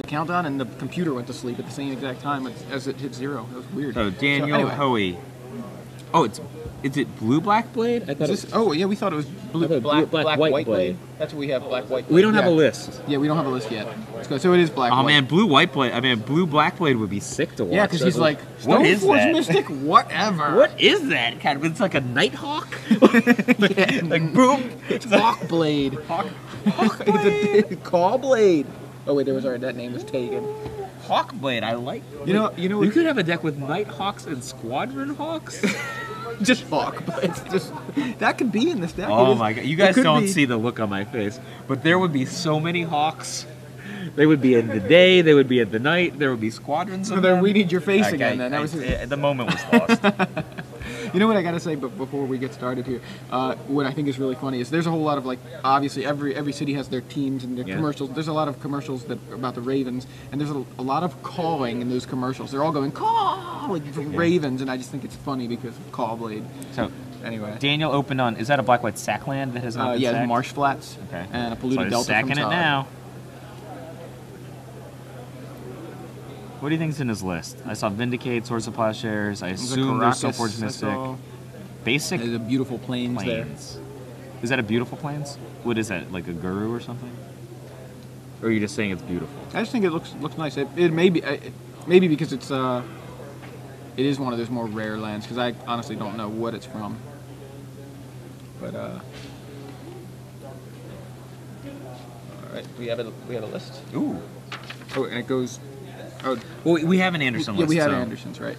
countdown, and the computer went to sleep at the same exact time as it hit 0. That was weird. So Daniel Hoey. Oh, is it blue black blade? I thought oh yeah, we thought it was black white blade. That's what we have. Black white blade. We don't have a list. Yeah, we don't have a list yet. So it is black. Oh white. man, blue white blade. I mean, blue black blade would be sick to watch. Yeah, because he's like, what is that? Mystic, whatever. What is that? Kind of, it's like a nighthawk. Yeah. Like boom. It's Hawk Blade. Hawk Blade. Caw Blade. Oh wait, that name was taken. Hawk Blade, I like. You know. We could have a deck with Nighthawks and Squadron Hawks. Just Hawk, but it's just that could be in this deck. Oh my god, you guys don't see the look on my face, but there would be so many Hawks. They would be in the day, they would be at the night, there would be squadrons of them. We need your face again. Then the moment was lost. You know what I gotta say, but before we get started here, what I think is really funny is there's a whole lot of obviously every city has their teams and their commercials. There's a lot of commercials about the Ravens, and there's a lot of cawing in those commercials. They're all going caw like Ravens, and I just think it's funny because of Caw Blade. So anyway, Daniel opened on, is that a black white sack land that has not been sacked? Marsh Flats. Okay. And a polluted delta sacking from Todd. it now. What do you think's in his list? I saw Vindicate, Swords of Plowshares. I assume there's Soulforged Mystic. Basic. There's a beautiful plains there. Is that a beautiful plains? What is that? Like a guru or something? Or are you just saying it's beautiful? I just think it looks nice. It may be maybe because it is one of those more rare lands because I honestly don't know what it's from. But all right, we have a list. Ooh. Oh, and it goes. Oh, well, we have an Anderson list. Yeah, we have Anderson's, right?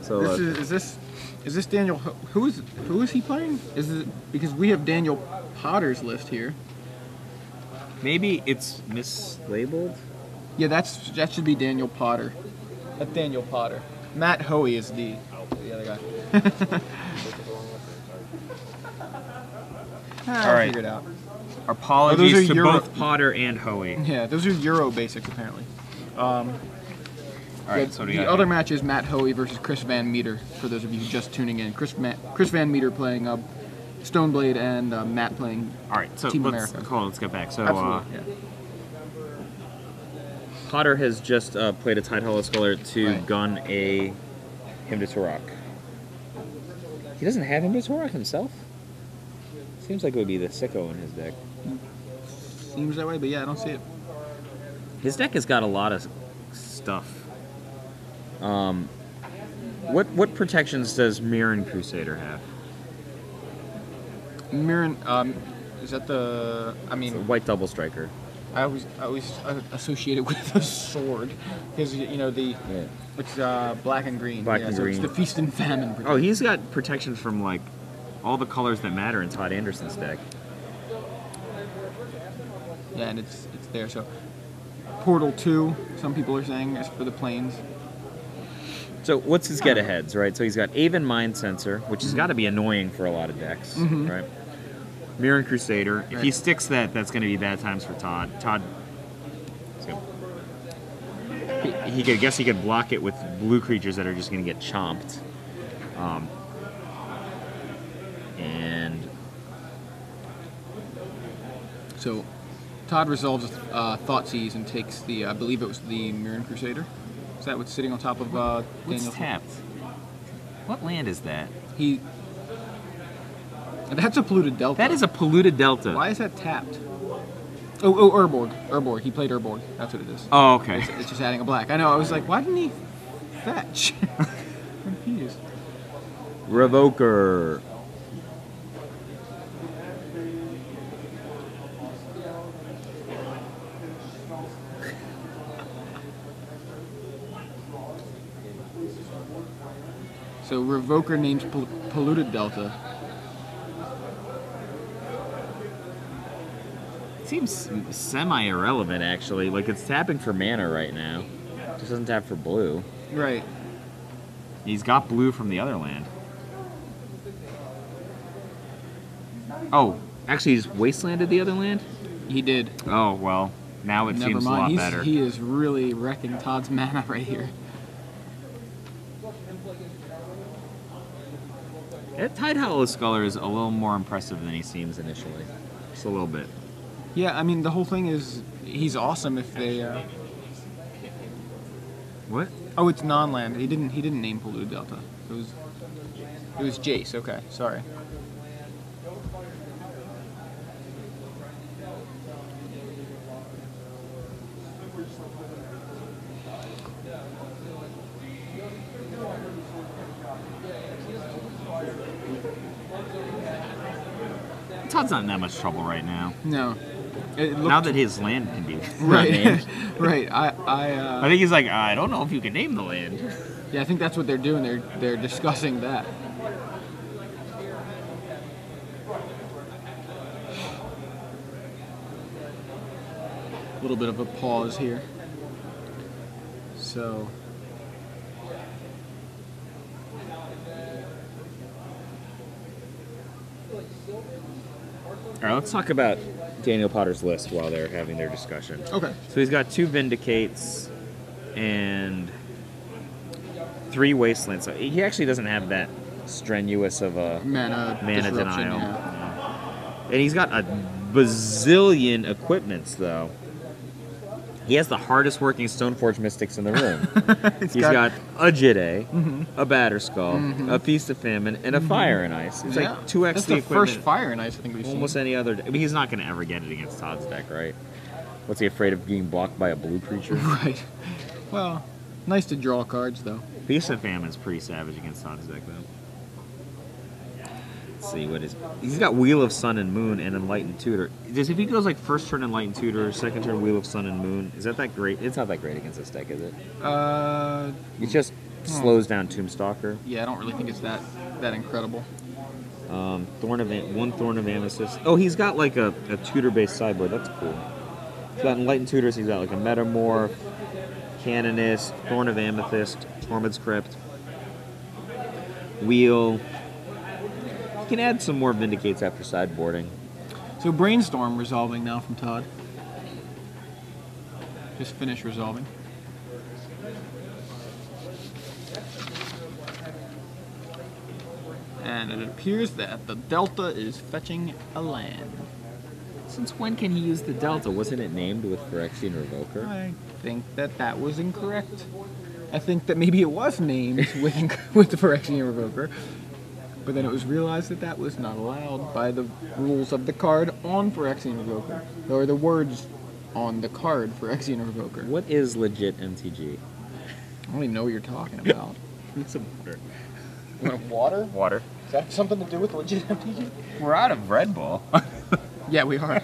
So is this Daniel? Who is he playing? Is it because we have Daniel Potter's list here? Maybe it's mislabeled. Yeah, that should be Daniel Potter. That's Daniel Potter. Matt Hoey is the other guy. All right. Figure it out. Our apologies to both Potter and Hoey. Yeah, those are Euro basics apparently. All right, so the other match is Matt Hoey versus Chris Van Meter. For those of you just tuning in, Chris Van Meter playing Stoneblade and Matt playing. All right, so Team America. Let's get back. So Absolutely, Potter has just played a Tide Hollow Scholar to gun a Hymn to Turok. He doesn't have Hymn to Turok himself. Seems like it would be the sicko in his deck. Seems that way, but yeah, I don't see it. His deck has got a lot of stuff. What protections does Mirren Crusader have? Mirren, is that the? I mean, it's a white double striker. I always associate it with a sword because it's black and green. Black and green. It's the Feast and Famine protection. Oh, he's got protection from like all the colors that matter in Todd Anderson's deck. Yeah, and it's there. So Portal 2, some people are saying, is for the planes. So what's his get-aheads, right? So he's got Aven Mind Sensor, which has got to be annoying for a lot of decks, right? Mirren Crusader. If he sticks that, that's going to be bad times for Todd. Todd, he could block it with blue creatures that are just going to get chomped. And so Todd resolves Thoughtseize and takes the, I believe it was the Mirren Crusader. Is that what's sitting on top of what's Daniel's? tapped? What land is that? That's a polluted delta. That is a polluted delta. Why is that tapped? Oh, Urborg. He played Urborg. That's what it is. Oh, okay. It's just adding a black. I know. I was like, why didn't he fetch? Confused. Revoker. So Revoker names polluted delta. It seems semi-irrelevant, actually. Like, it's tapping for mana right now. It just doesn't tap for blue. Right. He's got blue from the other land. Oh, actually, he's wastelanded the other land? He did. Oh, well, now it seems a lot better. He is really wrecking Todd's mana right here. That Tide Hollow Scholar is a little more impressive than he seems initially. Just a little bit. Yeah, I mean, the whole thing is he's awesome if they What? Oh, it's non-land. He didn't name polluted delta. It was Jace. Okay, sorry. Todd's not in that much trouble right now. No. Now that his land can be right, named. right. I think he's like, I don't know if you can name the land. Yeah, I think that's what they're doing. They're discussing that. A little bit of a pause here. So. All right, let's talk about Daniel Potter's list while they're having their discussion. Okay. So he's got 2 Vindicates and 3 Wastelands. So he actually doesn't have that strenuous of a mana denial. Yeah. And he's got a bazillion equipments, though. He has the hardest working Stoneforge Mystics in the room. He's got a Jide, a Batterskull, a Feast of Famine, and a Fire and Ice. It's like 2x That's the the equipment. first Fire and Ice I think we've seen. Almost any other. I mean, he's not going to ever get it against Todd's deck, right? What's he afraid of being blocked by a blue creature? Right. Well, nice to draw cards though. Feast of Famine's pretty savage against Todd's deck, though. Let's see what is. He's got Wheel of Sun and Moon and Enlightened Tutor. If he goes like first turn Enlightened Tutor, second turn Wheel of Sun and Moon, is that great? It's not that great against this deck, is it? It just slows down Tombstalker. Yeah, I don't really think it's that incredible. One Thorn of Amethyst. Oh, he's got like a tutor-based sideboard. That's cool. He's got Enlightened Tutors. He's got like a Metamorph, Canonist, Thorn of Amethyst, Tormod's Crypt, Wheel. You can add some more Vindicates after sideboarding. So Brainstorm resolving now from Todd. Just finished resolving. And it appears that the Delta is fetching a land. Since when can he use the Delta? Wasn't it named with Phyrexian Revoker? I think that was incorrect. I think that maybe it was named with the Phyrexian Revoker. But then it was realized that was not allowed by the rules of the card on Phyrexian Revoker. Or the words on the card Phyrexian Revoker. What is legit MTG? I don't even know what you're talking about. Need some water. You want water? Water. Does that have something to do with legit MTG? We're out of Red Bull. Yeah, we are.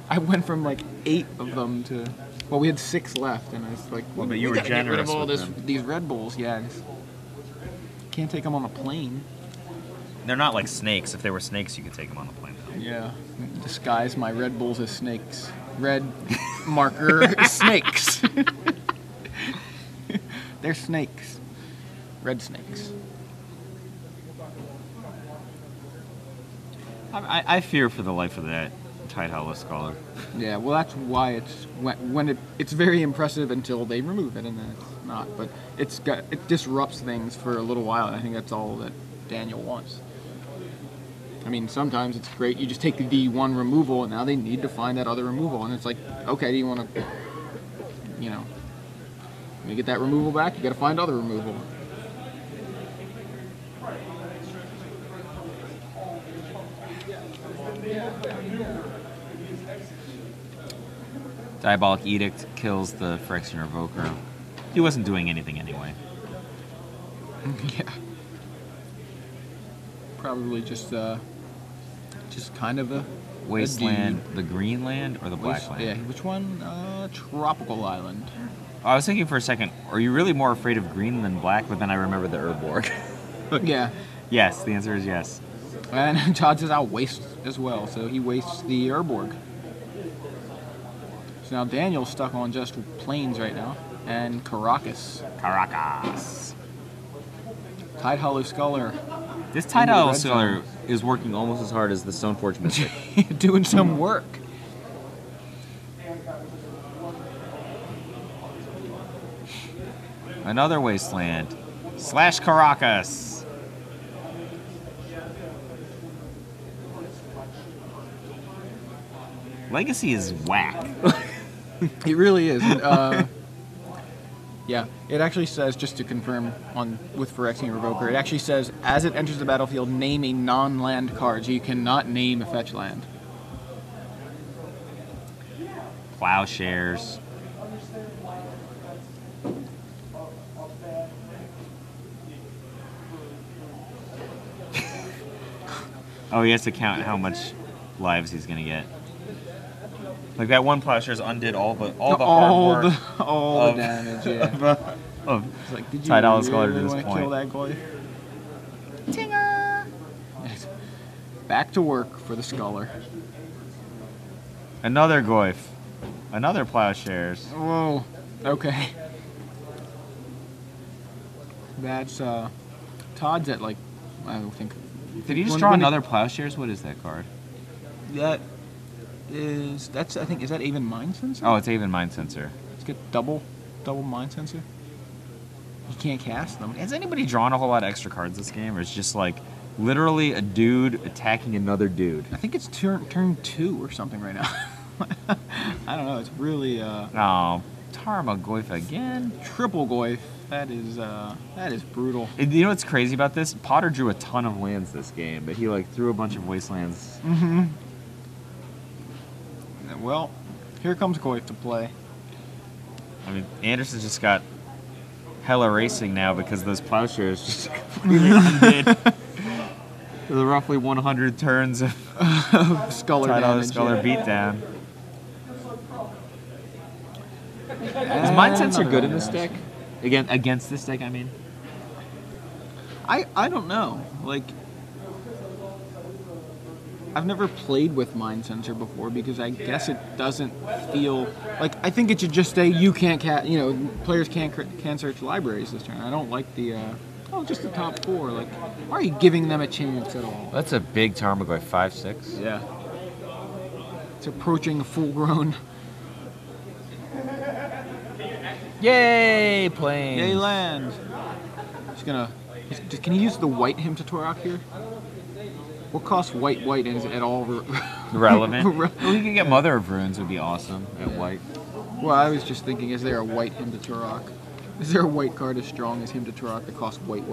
I went from like 8 of them to... Well, we had 6 left, and I was like, Well, but you we were gotta get rid of generous all with these Red Bulls. Yeah, can't take them on a plane. They're not like snakes. If they were snakes, you could take them on the plane. Yeah, disguise my Red Bulls as snakes. Red marker snakes. They're snakes. Red snakes. I fear for the life of that Tide Hollow Scholar. Yeah, well, that's why it's it's very impressive until they remove it, and then it's not. But it disrupts things for a little while, and I think that's all that Daniel wants. I mean, sometimes it's great. You just take the one removal, and now they need to find that other removal, and it's like, okay, do you want to, when you get that removal back, you got to find other removal. Diabolic Edict kills the Phyrexian Revoker. He wasn't doing anything anyway. Yeah. Probably just kind of a Wasteland, the green land or the black land? Yeah, which one? Tropical Island. I was thinking for a second, are you really more afraid of green than black? But then I remember the Urborg. Yeah. Yes, the answer is yes. And Todd says I'll waste as well, so he wastes the Urborg. So now Daniel's stuck on just plains right now, and Caracas. Tide Hollow Scholar. This Tide Hollow Scholar is working almost as hard as the Stoneforge Mystic. Doing some work. Another Wasteland. / Caracas. Legacy is whack. It really is. Yeah, it actually says, just to confirm with Phyrexian Revoker, it actually says, as it enters the battlefield, name a non-land card. So you cannot name a fetch land. Plowshares. Oh, he has to count how much lives he's gonna get. Like that one Plowshares undid all the hard work, all the damage. Yeah. of It's like, did you Tide really Scholar to this want to point. kill that Goy? Tinga! Back to work for the Scholar. Another Goyf. Another Plowshares. Whoa. Okay. That's Todd's at like, I don't think. Did he just draw another Plowshares? What is that card? That's I think, is that Aven Mind Sensor? Oh, it's Aven Mind Sensor. Let's get double Mind Sensor. He can't cast them. Has anybody drawn a whole lot of extra cards this game, or it's just like literally a dude attacking another dude? I think it's turn 2 or something right now. I don't know. It's really Oh, Tarmogoyf again. Triple Goyf. That is brutal. You know what's crazy about this? Potter drew a ton of lands this game, but he like threw a bunch of wastelands. Mm-hmm. Well, here comes Goyf to play. I mean, Anderson's just got hella racing now because those Plowshares just completely undid. The roughly 100 turns of Scholar Tide damage. Scholar beatdown. Is Mind Sensor good in this deck? Against this deck, I mean? I don't know. Like, I've never played with Mind Sensor before because I guess it doesn't feel like. I think it should just say you can't players can't search libraries this turn. I don't like the just the top 4. Like, why are you giving them a chance at all? That's a big Tarmogoyf, 5/6. Yeah, it's approaching full-grown. Yay, planes! Yay, land. Can he use the white Hymn to Torok here? What costs white and is it at all relevant? Well, we could get Mother of Runes, would be awesome at white. Well, I was just thinking, is there a white Hymn to Torok? Is there a white card as strong as Hymn to Torok that costs white?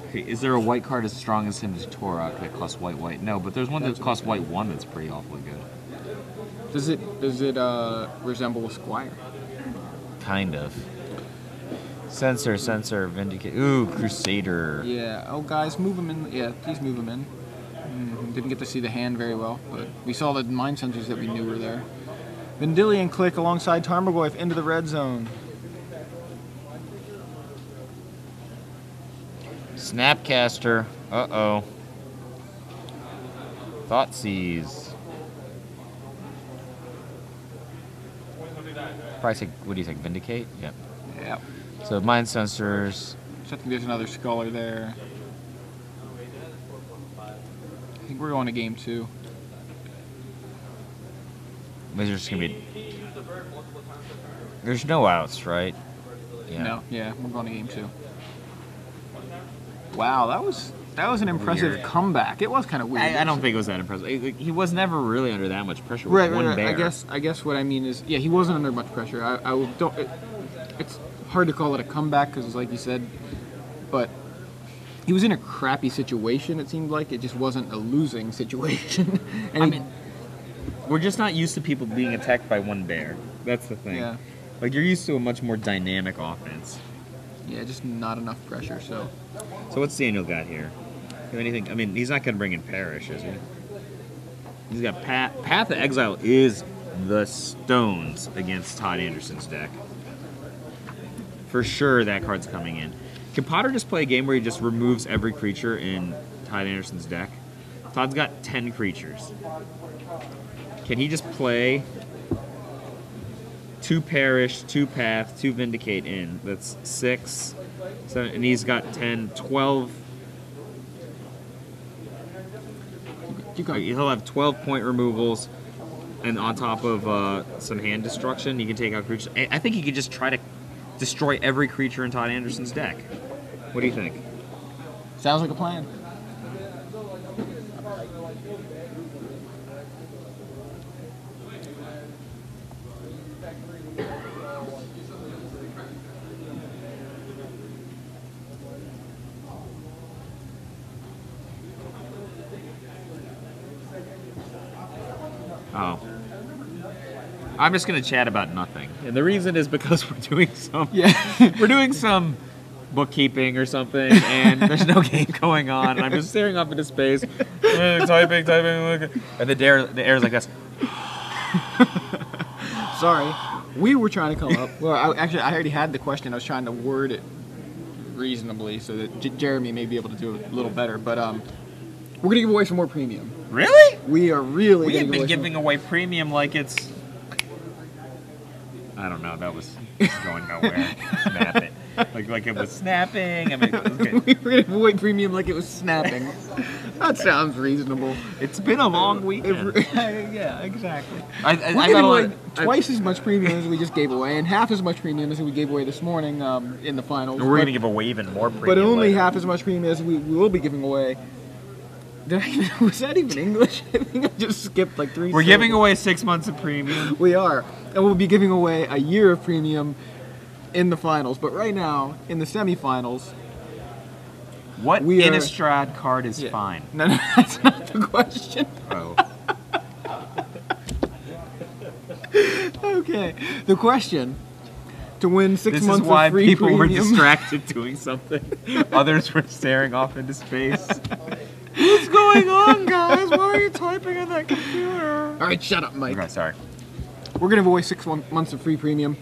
Okay, is there a white card as strong as Hymn to Torok that costs white? No, but there's one that costs white 1 that's pretty awfully good. Does it resemble a Squire? Kind of. Sensor, Vindicate. Ooh, Crusader. Yeah. Oh, guys, move him in. Yeah, please move him in. Didn't get to see the hand very well, but we saw the Mind Sensors that we knew were there. Vendilion click alongside Tarmogoyf into the red zone. Snapcaster. Uh-oh. Thoughtseize. Probably take, what do you think, Vindicate? Yep. Yep. So Mind Sensors. So I think there's another Scholar there. I think we're going to game 2. These are just going to be... There's no outs, right? Yeah. No, yeah, we're going to game 2. Wow, that was an impressive Weird. comeback. It was kind of weird. I don't think it was that impressive. He was never really under that much pressure. Right. Bear. I guess what I mean is, yeah, he wasn't under much pressure. It's hard to call it a comeback because, like you said, but he was in a crappy situation. It seemed like it just wasn't a losing situation. And we're just not used to people being attacked by one bear. That's the thing. Yeah. Like you're used to a much more dynamic offense. Yeah, just not enough pressure. So what's Daniel got here? Anything? I mean, he's not going to bring in Parrish, is he? He's got Path of Exile is the stones against Todd Anderson's deck. For sure, that card's coming in. Can Potter just play a game where he just removes every creature in Todd Anderson's deck? Todd's got 10 creatures. Can he just play 2 Perish, 2 Path, 2 Vindicate in? That's 6, 7, and he's got 10, 12. He'll have 12 point removals, and on top of some hand destruction, he can take out creatures. I think he could just try to destroy every creature in Todd Anderson's deck. What do you think? sounds like a plan. I'm just gonna chat about nothing, and the reason is because we're doing some Yeah. we're doing some bookkeeping or something, and there's no game going on, and I'm just staring up into space, typing, looking, and the air's like this. Sorry, we were trying to come up. Well, I already had the question. I was trying to word it reasonably so that Jeremy may be able to do it a little better. But we're gonna give away some more premium. Really? We are really. We have been away giving away premium like it's. I don't know. That was going nowhere. Snap it. Like it was snapping. I mean, it was good. We were gonna give away premium like it was snapping. That sounds reasonable. It's been a long weekend. Yeah, exactly. I We're got giving a away lot. twice as much premium as we just gave away, and half as much premium as we gave away this morning in the finals. We're gonna give away even more premium. But only later. half as much premium as we will be giving away. Was that even English? I think I just skipped like 3 We're syllables. giving away 6 months of premium. We are. And we'll be giving away a year of premium in the finals. But right now, in the semifinals... What We are- Innistrad card is fine? No, that's not the question. Oh. Okay. The question, to win 6 This months is why of free people were premium... distracted doing something. Others were staring off into space. What's going on, guys? Why are you typing on that computer? All right, shut up, Mike. Okay, sorry. We're going to give away 6 months of free premium.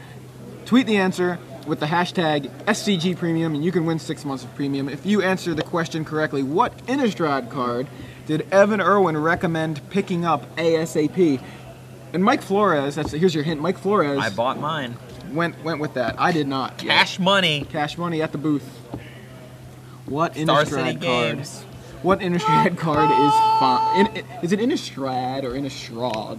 Tweet the answer with the hashtag SCG Premium, and you can win 6 months of premium. If you answer the question correctly, what Innistrad card did Evan Irwin recommend picking up ASAP? And Mike Flores, here's your hint, Mike Flores I bought mine. went with that. I did not. Cash money. Cash money at the booth. What Star Innistrad City card? Games. What Innistrad card is fine? Is it Innistrad or Innistrad?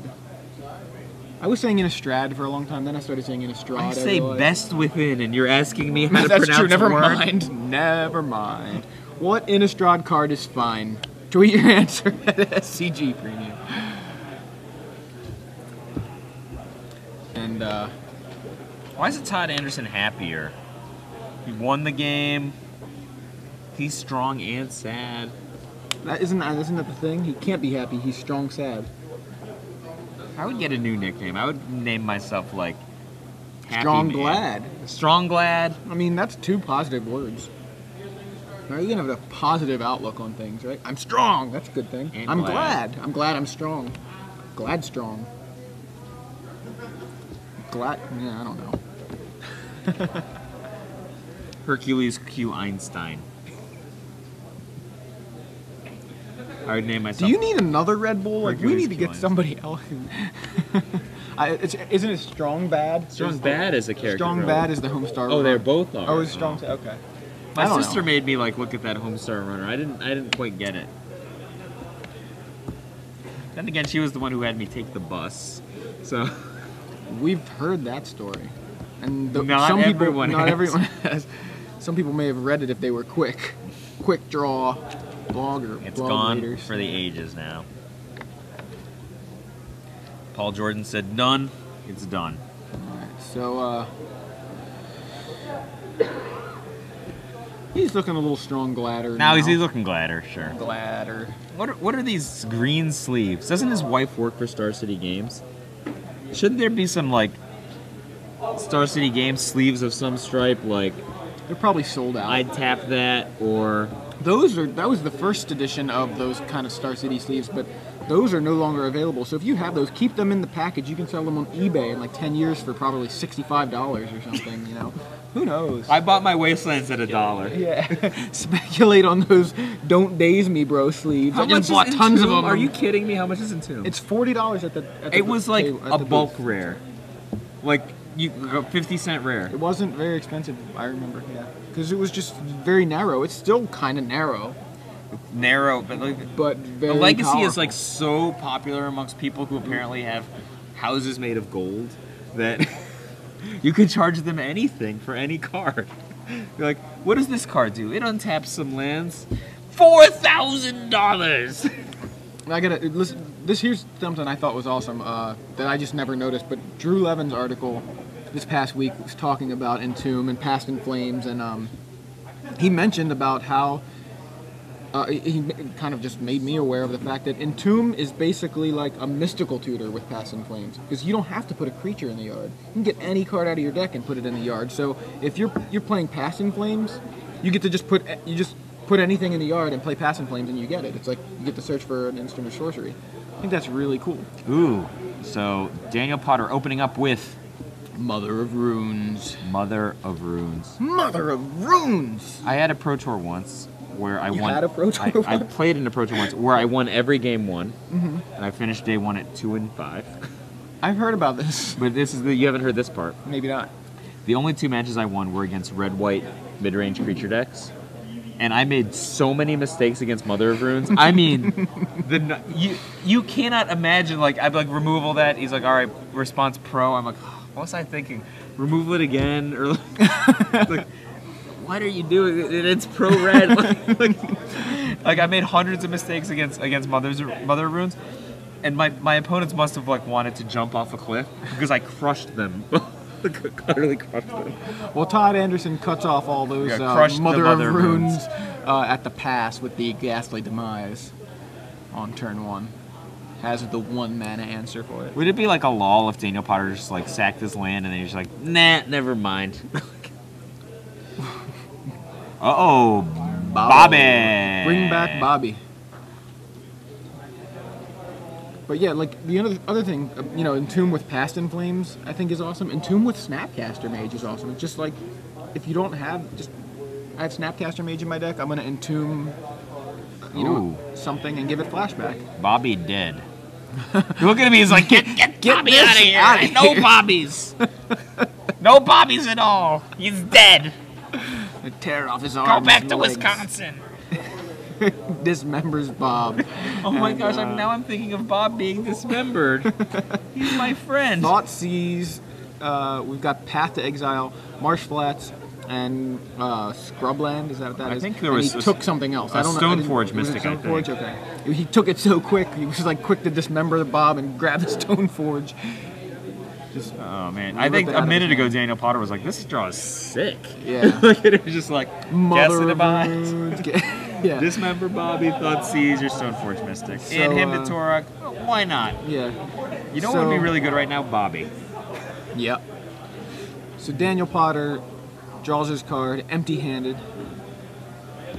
I was saying Innistrad for a long time, then I started saying Innistrad. I say realized. best within, and you're asking me how to That's pronounce true, never a word? mind. Never mind. What Innistrad card is fine? Tweet your answer at SCG Premium. And, Why is Todd Anderson happier? He won the game. He's strong and sad. isn't that the thing? He can't be happy, he's strong sad. I would get a new nickname. I would name myself like Happy Strong Man. glad. Strong glad. I mean, that's 2 positive words. Now, you can have a positive outlook on things, right? I'm strong. That's a good thing. And I'm glad. glad. I'm glad I'm strong. Glad strong. Glad. Yeah, I don't know. Hercules Q Einstein. I would name myself. Do you need another Red Bull? Like, we Hercules need to get Q somebody else. Isn't it Strong Bad? Strong Bad is a character. Strong bro. Bad is the Homestar. Oh, they runner. both are. Oh, it's Strong. Okay. I My don't sister know. made me like look at that Homestar Runner. I didn't quite get it. Then again, she was the one who had me take the bus. So We've heard that story, and Not some people, everyone not has. everyone has. Some people may have read it if they were quick draw blogger. it's blog gone readers. for the ages now. Paul Jordan said done. It's done. Alright, so he's looking a little strong gladder. Now he's looking gladder, sure. gladder. What are these green sleeves? Doesn't his wife work for Star City Games? Shouldn't there be some like Star City Games sleeves of some stripe? Like They're probably sold out. I'd tap that, or That was the first edition of those kind of Star City sleeves, but those are no longer available. So if you have those, keep them in the package. You can sell them on eBay in like 10 years for probably $65 or something, you know. Who knows? I bought my Wastelands at $1. Yeah. Speculate on those Don't Daze Me Bro sleeves. I just bought tons of them. Are you kidding me? How much is in Tomb? It's $40 at the It was like at a the bulk booth. rare. Like you 50-cent rare. It wasn't very expensive, I remember, yeah. Because it was just very narrow. It's still kind of narrow, Narrow, but like but the very legacy is powerful. like so popular amongst people who apparently have houses made of gold that you can charge them anything for any card. You're like, what does this card do? It untaps some lands. $4,000. I gotta listen. Here's something I thought was awesome that I just never noticed. But Drew Levin's article this past week was talking about Entomb and Past in Flames, and he mentioned about how he kind of just made me aware of the fact that Entomb is basically like a mystical tutor with Past in Flames, because you don't have to put a creature in the yard. You can get any card out of your deck and put it in the yard. So if you're playing Past in Flames, you get to just put anything in the yard and play Past in Flames, and you get it. It's like you get to search for an instant or sorcery. I think that's really cool. Ooh, so Daniel Potter opening up with Mother of Runes. Mother of Runes. Mother of Runes! I had a Pro Tour once where I won. Had a Pro Tour I once? played in a Pro Tour once where I won every game one, and I finished day one at 2-5. I've heard about this. But you haven't heard this part. Maybe not. The only 2 matches I won were against red-white mid-range creature decks, and I made so many mistakes against Mother of Runes. I mean, you cannot imagine. Like, I'd be like, remove all that. He's like, all right, response pro. I'm like, what was I thinking? Remove it again, or like, what are you doing? It's pro red. like I made hundreds of mistakes against Mother of Runes, and my opponents must have like wanted to jump off a cliff because I crushed them. Utterly crushed them. Well, Todd Anderson cuts off all those Mother of Runes at the pass with the Ghastly Demise on turn 1. Has the 1 mana answer for it. Would it be like a lull if Daniel Potter just like sacked his land and then he's like, nah, never mind. Uh-oh, Bobby. Bring back Bobby. But yeah, like the other thing, Entomb with Past in Flames, I think is awesome. Entomb with Snapcaster Mage is awesome. It's just like, if you don't have, I have Snapcaster Mage in my deck, I'm gonna Entomb, something and give it flashback. Bobby dead. Look at him, he's like, get Bobby out of here. No Bobbies. No Bobbies at all. He's dead. I tear off his arms. Go back and to legs. Wisconsin. Dismembers Bob. Oh my gosh, now I'm thinking of Bob being dismembered. He's my friend. Thoughtseize, we've got Path to Exile, Marsh Flats, and Scrubland. Is that what that is? I think there was. He took something else. I don't know. Stoneforge Mystic, I think. Stoneforge? Okay. He took it so quick. He was like quick to dismember the Bob and grab the Stoneforge. Oh man, I think a minute ago Daniel Potter was like, "This draw is sick." Yeah. Like it was just like Mother of Runes. Yeah. Dismember Bobby, Thoughtseize, your Stoneforge Mystic, and him to Torok. Why not? Yeah. You know what would be really good right now, Bobby. Yep. So Daniel Potter draws his card empty-handed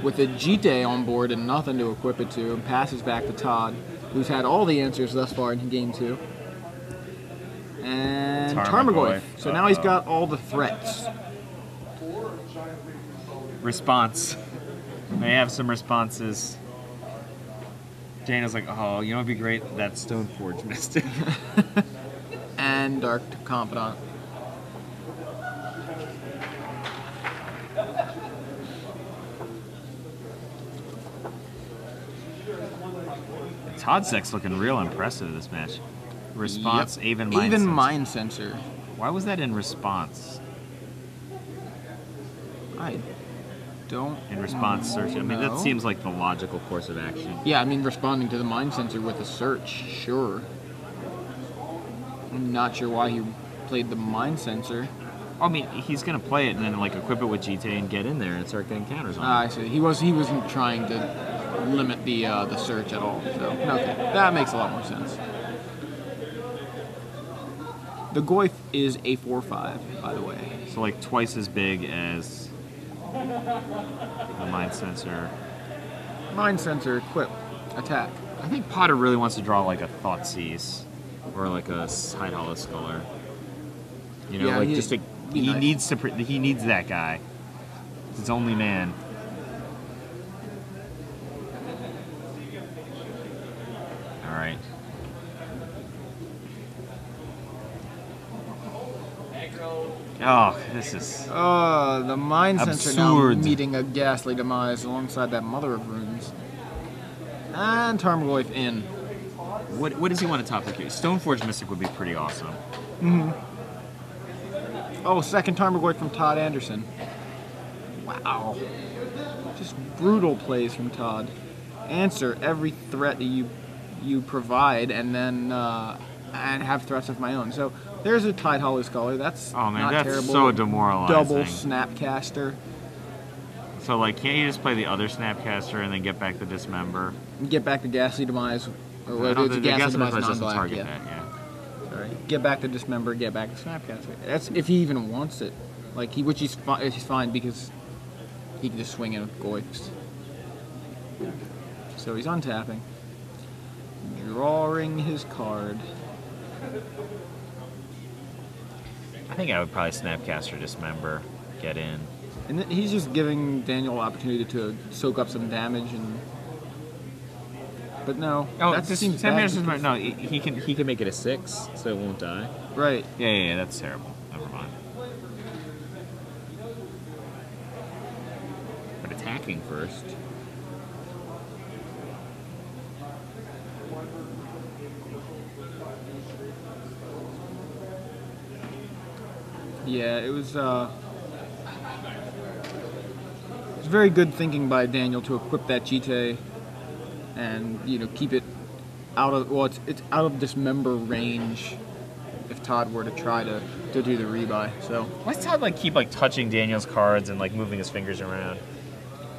with a Jite on board and nothing to equip it to, and passes back to Todd, who's had all the answers thus far in game 2. And Tarmogoyf. So now he's got all the threats. Response. May have some responses. Dana's like, oh, you know what'd be great? That Stoneforge Mystic. And Dark Confidant. Todd's deck's looking real impressive this match. Response, Yep. Even Mind Sensor. Why was that in response? I don't. In response search. I mean, that know. seems like the logical course of action. Yeah, I mean, responding to the Mind Sensor with a search, sure. I'm not sure why he played the Mind Sensor. I mean, he's gonna play it and then like equip it with GT and get in there and start getting counters on it. I see. He wasn't trying to limit the search at all. So okay, that makes a lot more sense. The Goyf is a 4/5, by the way. So like twice as big as the Mind Sensor. Mind Sensor, equip, attack. I think Potter really wants to draw like a Thoughtseize or like a Side Hollow Sculler. You know, Yeah, like nice. he needs that guy. It's his only man. All right. Oh, this is The Mind Sensor now absurd. meeting a Ghastly Demise alongside that Mother of Runes. And Tarmogoyf in. What does he want to top here? Stoneforge Mystic would be pretty awesome. Mm-hmm. Oh, second Tarmogoyf from Todd Anderson. Wow. Just brutal plays from Todd. Answer every threat that you provide, and then and have threats of my own. So there's a Tidehollow Scholar. That's Oh man, not that's terrible. so demoralizing. Double Snapcaster. So, like, can't you just play the other Snapcaster and then get back the Dismember? Get back to Ghastly Demise. Or No, it's the Ghastly Ghastly Demise Demise doesn't non-black. target Yeah. that, yeah. Sorry. Get back to Dismember, get back to Snapcaster. That's if he even wants it. Like, which he's fine because he can just swing in with Goifs. So he's untapping. Drawing his card. I think I would probably Snapcaster Dismember, get in. And he's just giving Daniel an opportunity to soak up some damage and. But no, Oh, that seems bad. Dismember. No, he can make it a 6, so it won't die. Right. Yeah, that's terrible. Never mind. But attacking first. Yeah, it was very good thinking by Daniel to equip that Jite and keep it out of it's out of Dismember range if Todd were to try to do the rebuy. So Why does Todd keep touching Daniel's cards and moving his fingers around?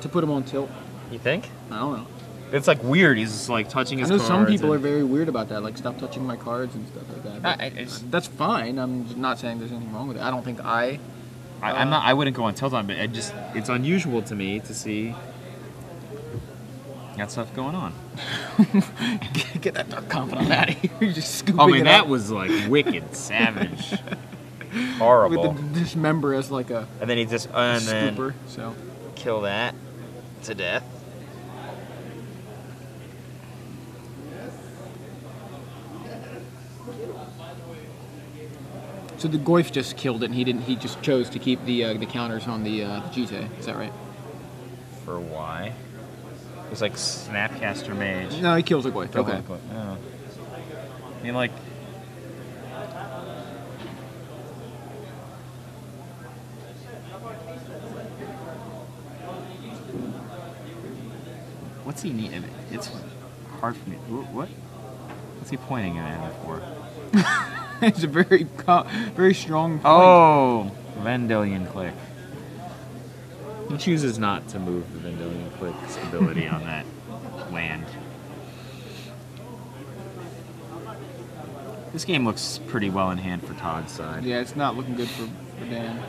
to put him on tilt, You think? I don't know. It's weird. He's just touching his I know cards. some people are very weird about that, stop touching my cards and stuff like that. But that's fine. I'm just not saying there's anything wrong with it. I don't think I'm not. I wouldn't go on tilt on, but it's unusual to me to see that stuff going on. get that Dark Confidant out of here. You're just scooping I mean, it that up was wicked, savage, horrible. with the Dismember as a and then he just scooper. So kill that to death. So the Goif just killed it, and he just chose to keep the counters on the Jite. Is that right? For why? It's Snapcaster Mage. No, he kills the Goif. Okay. Oh. I mean, what's he need? It's hard for me. What? What's he pointing at me for? It's a very strong point. Oh, Vendilion Click. He chooses not to move the Vendilion Click's ability on that land. This game looks pretty well in hand for Todd's side. Yeah, it's not looking good for Dan.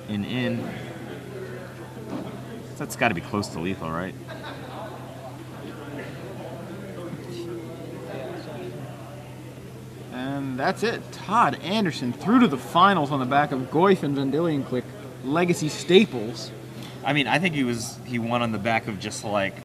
In. That's got to be close to lethal, right? And that's it. Todd Anderson through to the finals on the back of Goif and Vendilion Click, legacy staples. I mean, I think he won on the back of just